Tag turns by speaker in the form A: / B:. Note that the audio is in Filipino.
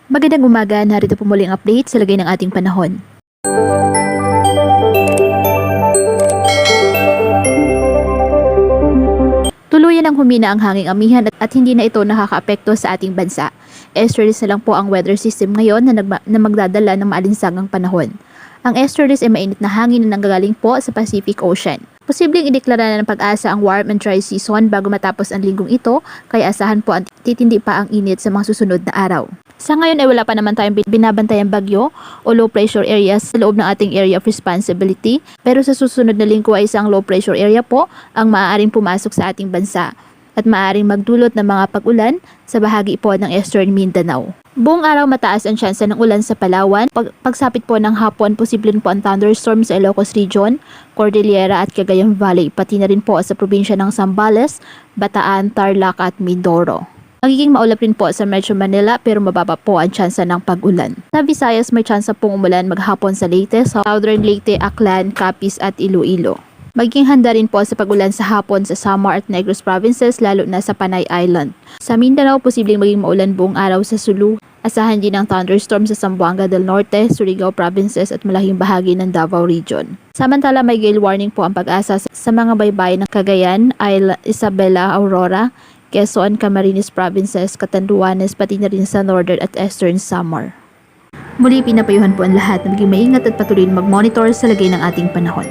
A: Magandang umaga, narito po muli ang update sa lagay ng ating panahon. Tuluyan ang humina ang hanging amihan at hindi na ito nakakaapekto sa ating bansa. Easterlies na lang po ang weather system ngayon na magdadala ng maalinsangang panahon. Ang easterlies ay mainit na hangin na nanggagaling po sa Pacific Ocean. Posibleng ideklara na ng Pag-asa ang warm and dry season bago matapos ang linggong ito, kaya asahan po ang titindi pa ang init sa mga susunod na araw. Sa ngayon ay wala pa naman tayong binabantayang bagyo o low pressure areas sa loob ng ating area of responsibility, pero sa susunod na linggo ay isang low pressure area po ang maaaring pumasok sa ating bansa at maaaring magdulot ng mga pag-ulan sa bahagi po ng Eastern Mindanao. Buong araw mataas ang tsansa ng ulan sa Palawan. Pagsapit po ng hapon, posibleng po ang thunderstorm sa Ilocos Region, Cordillera at Cagayan Valley, pati na rin po sa probinsya ng Zambales, Bataan, Tarlac at Mindoro. Magiging maulap rin po sa Metro Manila pero mababa po ang tsansa ng pag-ulan. Sa Visayas may tsansa pong umulan maghapon sa Leyte, Southern Leyte, Aklan, Capiz at Iloilo. Maging handa rin po sa pag-ulan sa hapon sa Samar at Negros provinces lalo na sa Panay Island. Sa Mindanao, posibleng maging maulan buong araw sa Sulu. Asahan din ang thunderstorm sa Zamboanga del Norte, Surigao provinces at malaking bahagi ng Davao Region. Samantala may gale warning po ang Pag-asa sa mga baybayin ng Cagayan, Isabela, Aurora, Quezon, Camarines provinces, Catanduanes pati na rin sa Northern at Eastern Samar. Muli pinapayuhan po ang lahat na maging maingat at patuloy na mag-monitor sa lagay ng ating panahon.